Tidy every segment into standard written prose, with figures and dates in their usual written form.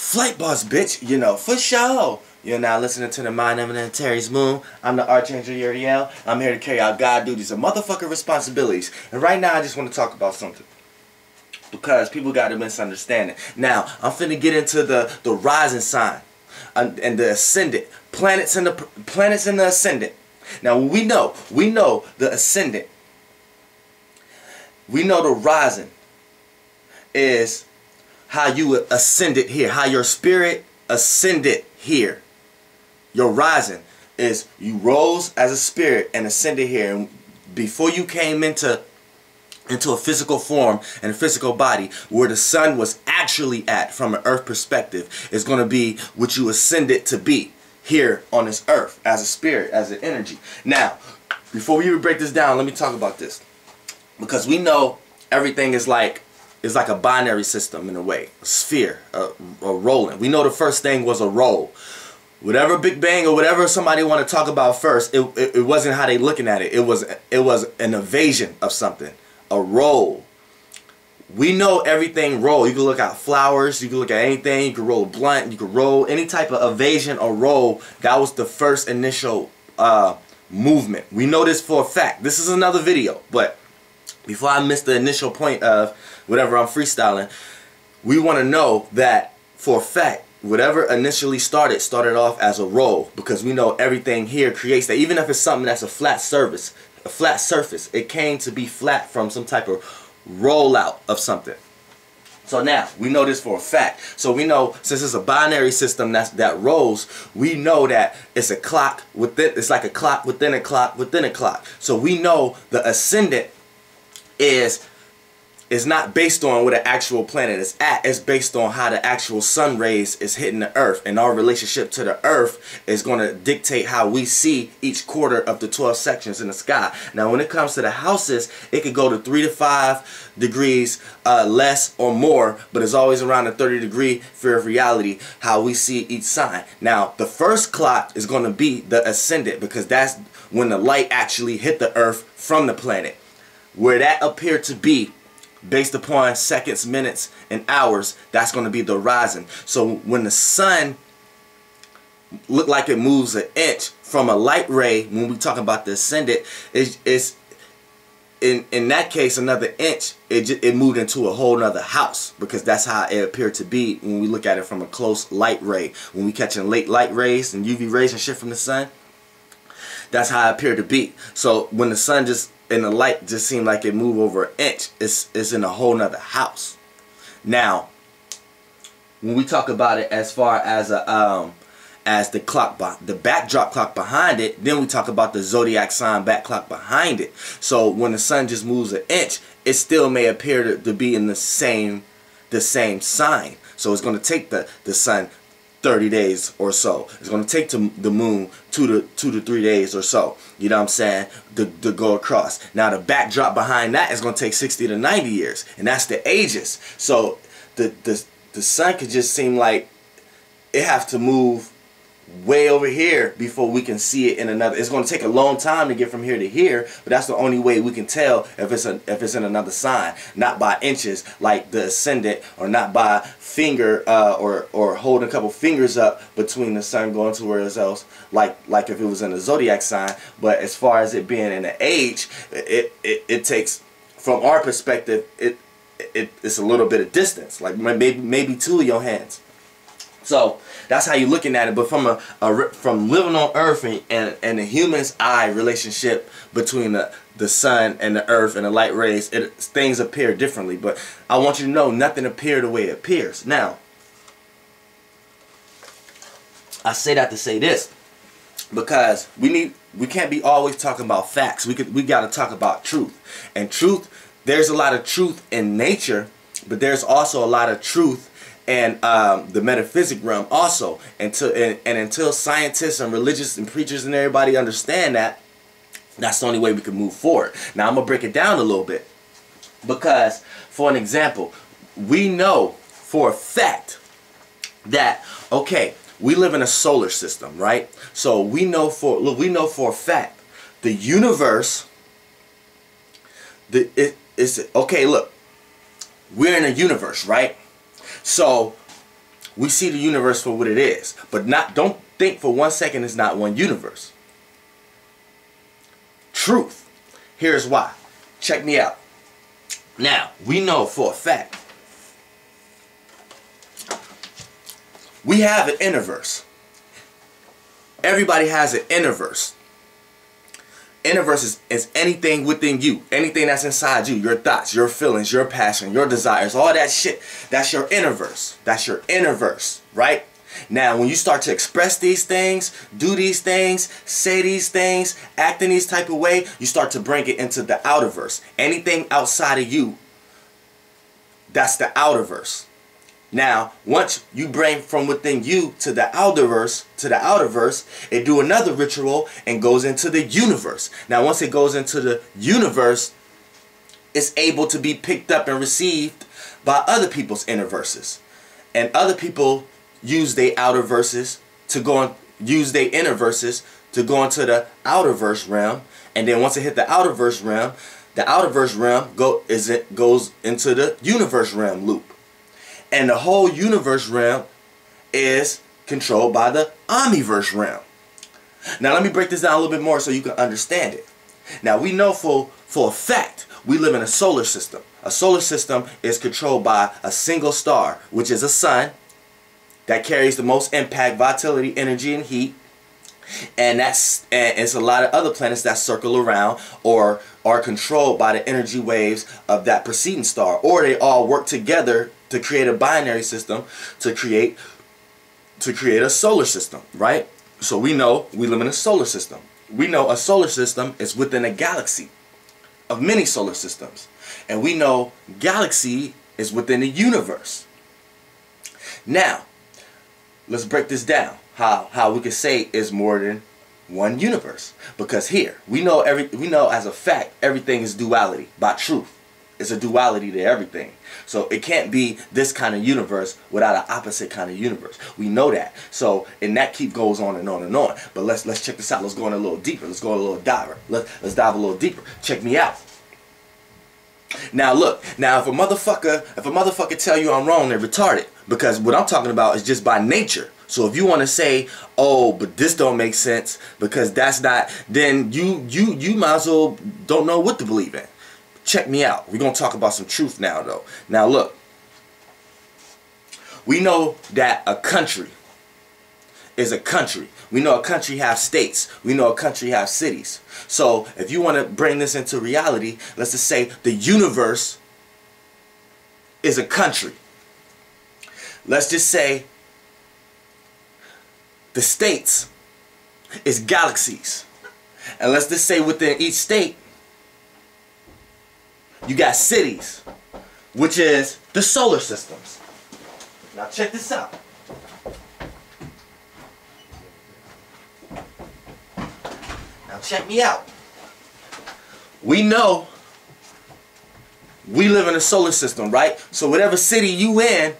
Flight boss, bitch, you know, for sure. You're now listening to the Mind Eminent Terry's Moon. I'm the Archangel Uriel. I'm here to carry out God duties and motherfucking responsibilities. And right now I just want to talk about something, because people got a misunderstanding. Now, I'm finna get into the rising sign and the ascendant. Planets in the ascendant. Now we know the ascendant. We know the rising is how you ascended here, how your spirit ascended here. Your rising is you rose as a spirit and ascended here. And before you came into a physical form and a physical body, where the sun was actually at from an earth perspective, is going to be what you ascended to be here on this earth as a spirit, as an energy. Now, before we even break this down, let me talk about this, because we know everything is like a binary system in a way, a sphere, a rolling. We know the first thing was a roll. Whatever Big Bang or whatever somebody want to talk about first, it wasn't how they looking at it. It was an evasion of something, a roll. We know everything roll. You can look at flowers, you can look at anything, you can roll a blunt, you can roll any type of evasion or roll. That was the first initial movement. We know this for a fact. This is another video, but before I miss the initial point of whatever I'm freestyling, we want to know that for a fact, whatever initially started off as a roll, because we know everything here creates that. Even if it's something that's a flat surface, it came to be flat from some type of rollout of something. So now we know this for a fact. So we know, since it's a binary system that rolls, we know that it's a clock within. It's like a clock within a clock within a clock. So we know the ascendant is not based on where the actual planet is at. It's based on how the actual sun rays is hitting the earth, and our relationship to the earth is going to dictate how we see each quarter of the 12 sections in the sky. Now when it comes to the houses, it could go to 3 to 5 degrees less or more, but it's always around the 30-degree sphere of reality how we see each sign. Now the first clock is going to be the ascendant, because that's when the light actually hit the earth from the planet. Where that appeared to be based upon seconds, minutes, and hours, that's going to be the rising. So when the sun look like it moves an inch from a light ray, when we talk about the ascendant, it's in that case another inch. It moved into a whole nother house, because that's how it appeared to be when we look at it from a close light ray. When we catching late light rays and UV rays and shit from the sun, that's how it appeared to be. So when the sun and the light just seemed like it moved over an inch, it's in a whole nother house. Now, when we talk about it as far as the clock, the backdrop clock behind it, then we talk about the zodiac sign back clock behind it. So when the sun just moves an inch, it still may appear to be in the same sign. So it's going to take the sun 30 days or so. It's going to take the moon 2 to 3 days or so. You know what I'm saying? To go across. Now the backdrop behind that is going to take 60 to 90 years. And that's the ages. So the sun could just seem like it have to move way over here before we can see it in another. It's going to take a long time to get from here to here, but that's the only way we can tell if it's in another sign, not by inches like the ascendant, or not by finger or holding a couple fingers up between the sun going to where else, like if it was in a zodiac sign. But as far as it being in an age, it takes, from our perspective, it's a little bit of distance, like maybe 2 of your hands. So that's how you're looking at it. But from living on Earth and the human's eye relationship between the sun and the earth and the light rays, things appear differently. But I want you to know, nothing appears the way it appears. Now, I say that to say this, because we can't be always talking about facts. We got to talk about truth. And truth, there's a lot of truth in nature, but there's also a lot of truth and the metaphysic realm also. Until scientists and religious and preachers and everybody understand that, that's the only way we can move forward. Now I'm going to break it down a little bit, because for an example, we know for a fact that, okay, we live in a solar system, right? So we know for a fact the universe, okay, look, we're in a universe, right? So We see the universe for what it is. But don't think for 1 second it's not one universe. Truth. Here's why. Check me out. Now, we know for a fact we have an innerverse. Everybody has an innerverse. Innerverse is anything within you. Anything that's inside you. Your thoughts, your feelings, your passion, your desires, all that shit. That's your innerverse. That's your innerverse, right? Now, when you start to express these things, do these things, say these things, act in these type of way, you start to bring it into the outerverse. Anything outside of you, that's the outerverse. Now, once you bring from within you to the outerverse, it do another ritual and goes into the universe. Now, once it goes into the universe, it's able to be picked up and received by other people's inner verses. And other people use their outer verses to go on, use their inner verses to go into the outerverse realm. And then once it hit the outerverse realm goes into the universe realm loop. And the whole universe realm is controlled by the omniverse realm. Now let me break this down a little bit more so you can understand it. Now we know for a fact we live in a solar system. A solar system is controlled by a single star, which is a sun, that carries the most impact, vitality, energy, and heat. And it's a lot of other planets that circle around or are controlled by the energy waves of that preceding star. Or they all work together to create a binary system to create a solar system, right? So we know we live in a solar system. We know a solar system is within a galaxy of many solar systems. And we know galaxy is within the universe. Now, let's break this down. How we can say is more than one universe. Because here, we know as a fact everything is duality by truth. It's a duality to everything. So it can't be this kind of universe without an opposite kind of universe. We know that. So, and that goes on and on and on. But let's check this out. Let's go in a little deeper. Let's go a little diver. Let's dive a little deeper. Check me out. Now look, now if a motherfucker tell you I'm wrong, they're retarded. Because what I'm talking about is just by nature. So if you want to say, oh, but this don't make sense because that's not, then you might as well don't know what to believe in. Check me out. We're going to talk about some truth now, though. Now, look. We know that a country is a country. We know a country has states. We know a country has cities. So, if you want to bring this into reality, let's just say the universe is a country. Let's just say the states is galaxies. And let's just say within each state, you got cities, which is the solar systems. Now check this out. Now check me out. We know we live in a solar system, right? So whatever city you in,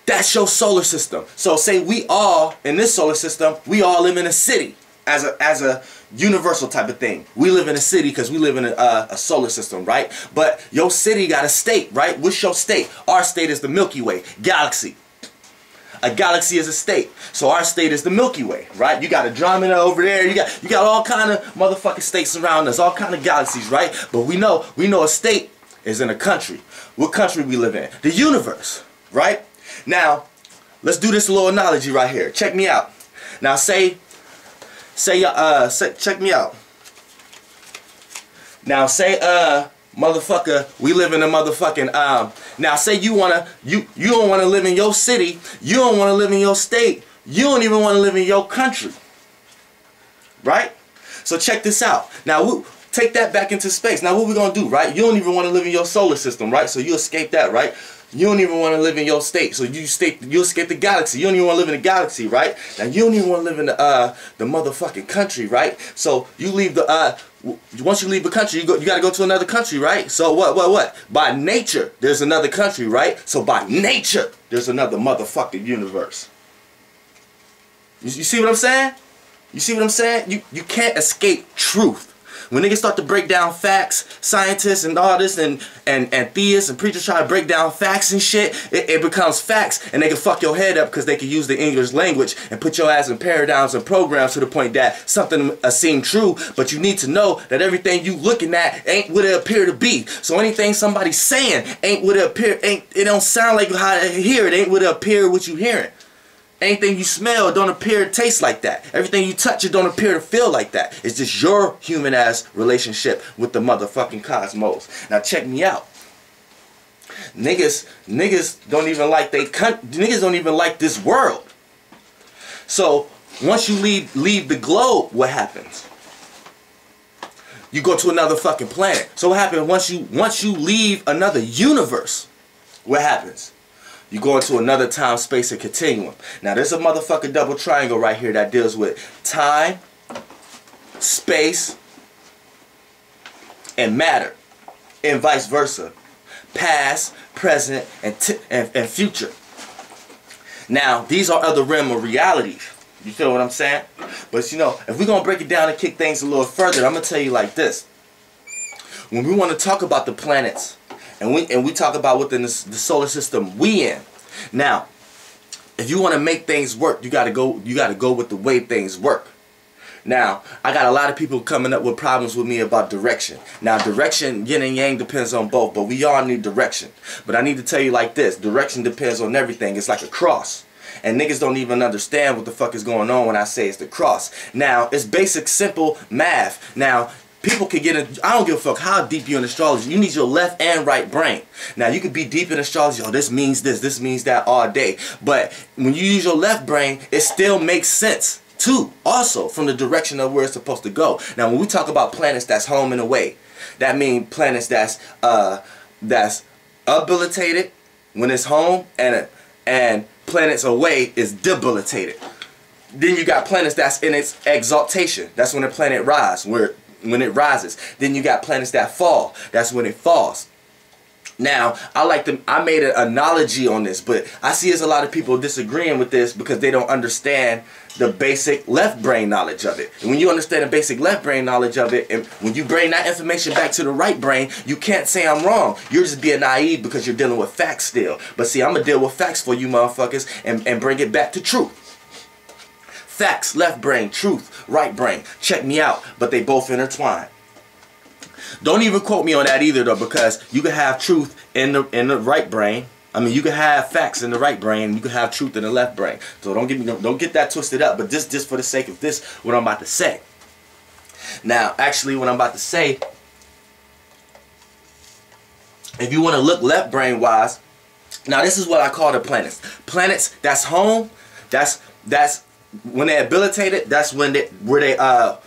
that's your solar system. So say we all, in this solar system, we all live in a city as a universal type of thing. We live in a city because we live in a solar system, right? But your city got a state, right? What's your state? Our state is the Milky Way, galaxy. A galaxy is a state. So our state is the Milky Way, right? You got Andromeda over there. You got all kind of motherfucking states around us, all kind of galaxies, right? But we know a state is in a country. What country we live in? The universe, right? Now, let's do this little analogy right here. Check me out. Now check me out. Now say motherfucker, we live in a motherfucking now say you don't wanna live in your city, you don't wanna live in your state, you don't even wanna live in your country. Right? So check this out. Now we'll take that back into space. Now what we gonna do, right? You don't even wanna live in your solar system, right? So you escape that, right? You don't even want to live in your state, so you escape the galaxy. You don't even want to live in the galaxy, right? Now you don't even want to live in the motherfucking country, right? So you leave the once you leave the country, you got to go to another country, right? So what? By nature, there's another country, right? So by nature, there's another motherfucking universe. You see what I'm saying? You see what I'm saying? You can't escape truth. When niggas start to break down facts, scientists and all this and theists and preachers try to break down facts and shit, it becomes facts, and they can fuck your head up because they can use the English language and put your ass in paradigms and programs to the point that something seems true, but you need to know that everything you looking at ain't what it appear to be. So anything somebody's saying ain't what it appear, it don't sound like how to hear it, ain't what it appear what you hearing. Anything you smell don't appear to taste like that. Everything you touch, it don't appear to feel like that. It's just your human ass relationship with the motherfucking cosmos. Now check me out. Niggas don't even like niggas don't even like this world. So once you leave the globe, what happens? You go to another fucking planet. So what happens once you leave another universe? What happens? You go into another time, space, and continuum. Now, there's a motherfucking double triangle right here that deals with time, space, and matter, and vice versa. Past, present, and future. Now, these are other realm of realities. You feel what I'm saying? But, you know, if we're going to break it down and kick things a little further, I'm going to tell you like this. When we want to talk about the planets, and we talk about within the solar system we in. Now, if you want to make things work, you gotta go with the way things work. Now, I got a lot of people coming up with problems with me about direction. Now, direction, yin and yang, depends on both, but we all need direction. But I need to tell you like this, direction depends on everything. It's like a cross. And niggas don't even understand what the fuck is going on when I say it's the cross. Now, it's basic, simple math. Now, people can get in, I don't give a fuck how deep you're in astrology. You need your left and right brain. Now, you could be deep in astrology. Oh, this means this means that all day. But when you use your left brain, it still makes sense, too, also, from the direction of where it's supposed to go. Now, when we talk about planets that's home and away, that means planets that's habilitated when it's home, and planets away is debilitated. Then you got planets that's in its exaltation. That's when the planet rises, when it rises. Then you got planets that fall. That's when it falls. Now, I made an analogy on this, but I see there's a lot of people disagreeing with this because they don't understand the basic left brain knowledge of it. And when you understand the basic left brain knowledge of it, and when you bring that information back to the right brain, you can't say I'm wrong. You're just being naive because you're dealing with facts still. But see, I'm going to deal with facts for you motherfuckers and bring it back to truth. Facts, left brain, truth, right brain. Check me out, but they both intertwine. Don't even quote me on that either though, because you can have truth in the right brain. I mean, you can have facts in the right brain, and you can have truth in the left brain. So don't get that twisted up. But just for the sake of this, what I'm about to say. Now, actually, what I'm about to say, if you want to look left brain wise, now this is what I call the planets. Planets that's home. That's when they're habilitated. That's when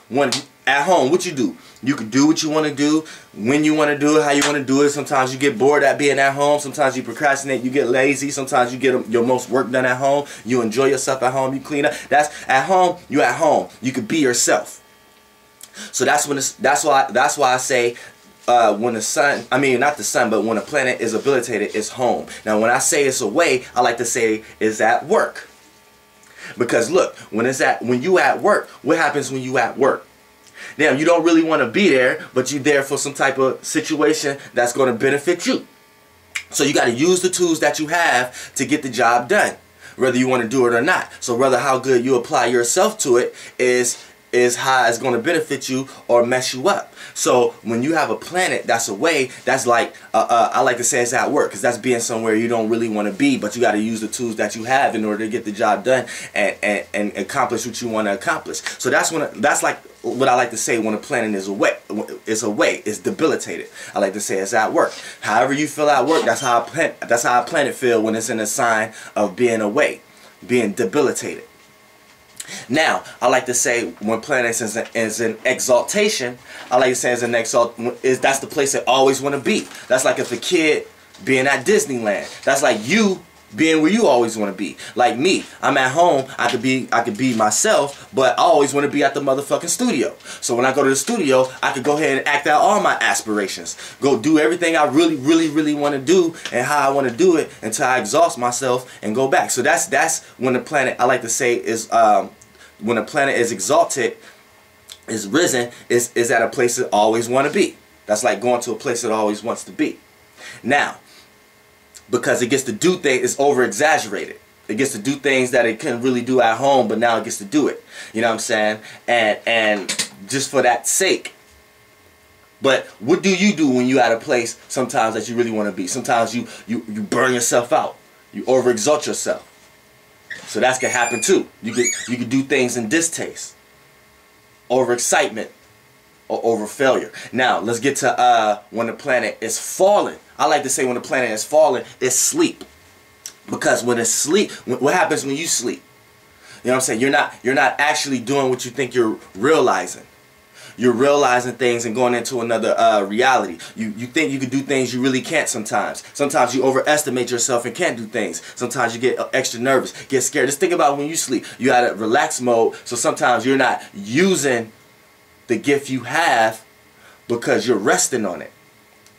when at home. What you do? You can do what you want to do, when you want to do it, how you want to do it. Sometimes you get bored at being at home. Sometimes you procrastinate. You get lazy. Sometimes you get your most work done at home. You enjoy yourself at home. You clean up. That's at home. You at home. You can be yourself. So that's why I say when the sun, I mean not the sun, but when a planet is habilitated, it's home. Now when I say it's away, I like to say it's at work. Because look, when you at work, what happens when you at work? Now, you don't really want to be there, but you're there for some type of situation that's going to benefit you. So you got to use the tools that you have to get the job done, whether you want to do it or not. So whether how good you apply yourself to it is how it's going to benefit you or mess you up. So when you have a planet that's away, that's like, I like to say it's at work, because that's being somewhere you don't really want to be, but you got to use the tools that you have in order to get the job done and accomplish what you want to accomplish. So that's like what I like to say when a planet is away. It's debilitated. I like to say it's at work. However you feel at work, that's how a planet feel when it's in a sign of being away, being debilitated. Now, I like to say when planets is in exaltation, I like to say that's the place they always want to be. That's like if a kid being at Disneyland. That's like you being where you always want to be. Like me, I'm at home, I could be myself, but I always want to be at the motherfucking studio. So when I go to the studio, I could go ahead and act out all my aspirations. Go do everything I really want to do and how I want to do it until I exhaust myself and go back. So that's when the planet, I like to say, is when a planet is exalted, is risen is at a place it always want to be. That's like going to a place it always wants to be. Now, because it gets to do things, it's over exaggerated. It gets to do things that it couldn't really do at home, but now it gets to do it. You know what I'm saying? And just for that sake. But what do you do when you at a place sometimes that you really want to be? Sometimes you burn yourself out. You overexalt yourself. So that can happen too. You could do things in distaste, overexcitement, or over failure. Now let's get to when the planet is falling. I like to say when the planet is falling, it's sleep. Because when it's sleep, what happens when you sleep? You know what I'm saying? You're not actually doing what you think you're realizing. You're realizing things and going into another reality. You think you can do things you really can't sometimes. Sometimes you overestimate yourself and can't do things. Sometimes you get extra nervous, get scared. Just think about when you sleep. You're at a relaxed mode, so sometimes you're not using the gift you have because you're resting on it.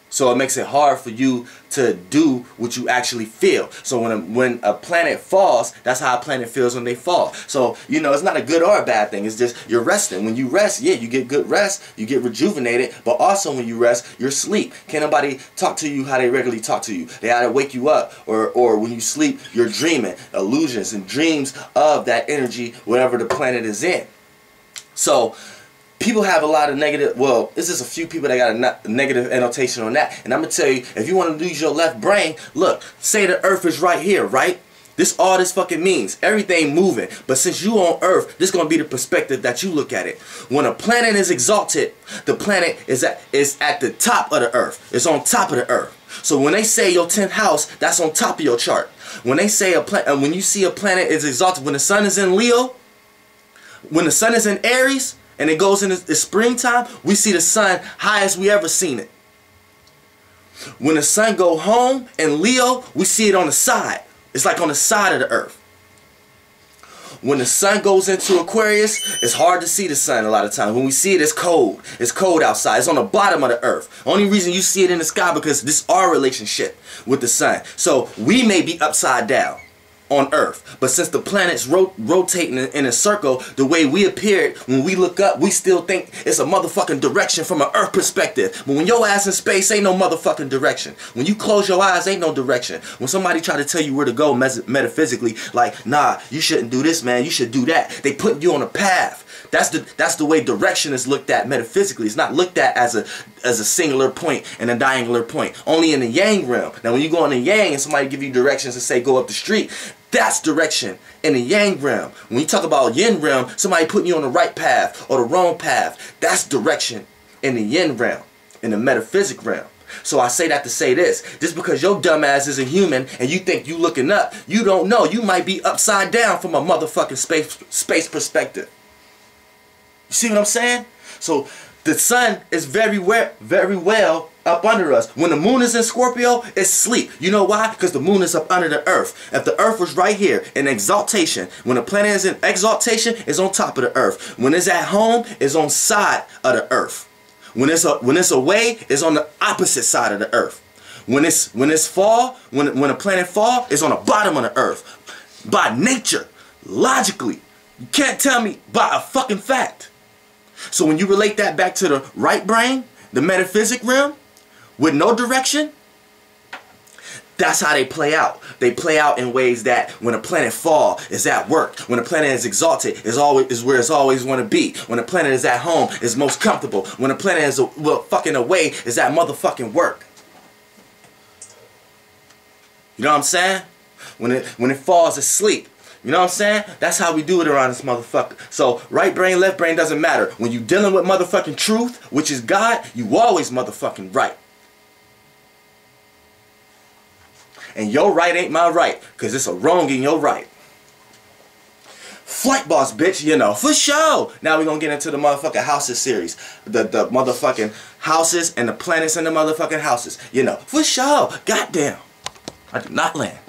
So it makes it hard for you to do what you actually feel. So when a planet falls, that's how a planet feels when they fall. So, you know, it's not a good or a bad thing. It's just you're resting. When you rest, yeah, you get good rest. You get rejuvenated. But also when you rest, you're asleep. Can't nobody talk to you how they regularly talk to you. They either wake you up or when you sleep, you're dreaming. Illusions and dreams of that energy, whatever the planet is in. So people have a lot of negative, well, it's just a few people that got a negative annotation on that. And I'm going to tell you, if you want to use your left brain, look, say the earth is right here, right? All this fucking means. Everything moving. But since you on earth, this is going to be the perspective that you look at it. When a planet is exalted, the planet is at the top of the earth. It's on top of the earth. So when they say your 10th house, that's on top of your chart. When they say when you see a planet is exalted, when the sun is in Leo, when the sun is in Aries, and it goes in the springtime, we see the sun highest we ever seen it. When the sun go home in Leo, we see it on the side. It's like on the side of the earth. When the sun goes into Aquarius, it's hard to see the sun a lot of times. When we see it, it's cold. It's cold outside. It's on the bottom of the earth. Only reason you see it in the sky because this is our relationship with the sun. So we may be upside down on earth, but since the planet's rotating in a circle, the way we appear it, when we look up, we still think it's a motherfucking direction from an earth perspective. But when your ass in space, ain't no motherfucking direction. When you close your eyes, ain't no direction. When somebody try to tell you where to go metaphysically, like, nah, you shouldn't do this, man, you should do that, they put you on a path. That's the way direction is looked at metaphysically. It's not looked at as a singular point and a diagonal point. Only in the yang realm. Now when you go in the yang and somebody give you directions and say go up the street, that's direction in the yang realm. When you talk about yin realm, somebody putting you on the right path or the wrong path, that's direction in the yin realm, in the metaphysic realm. So I say that to say this. Just because your dumb ass is a human and you think you looking up, you don't know. You might be upside down from a motherfucking space perspective. You see what I'm saying? So the sun is very well up under us. When the moon is in Scorpio, it's sleep. You know why? Because the moon is up under the earth. If the earth was right here in exaltation, when the planet is in exaltation, it's on top of the earth. When it's at home, it's on side of the earth. When it's away, it's on the opposite side of the earth. When a planet fall, it's on the bottom of the earth. By nature, logically, you can't tell me by a fucking fact. So when you relate that back to the right brain, the metaphysic realm, with no direction, that's how they play out. They play out in ways that when a planet fall, it's at work. When a planet is exalted, is where it's always want to be. When a planet is at home, it's most comfortable. When a planet is fucking away, is at motherfucking work. You know what I'm saying? When it falls asleep. You know what I'm saying? That's how we do it around this motherfucker. So right brain, left brain doesn't matter. When you dealing with motherfucking truth, which is God, you always motherfucking right. And your right ain't my right, because it's a wrong in your right. Flight boss, bitch, you know, for sure. Now we're going to get into the motherfucking houses series. The motherfucking houses and the planets in the motherfucking houses. You know, for sure. Goddamn. I did not land.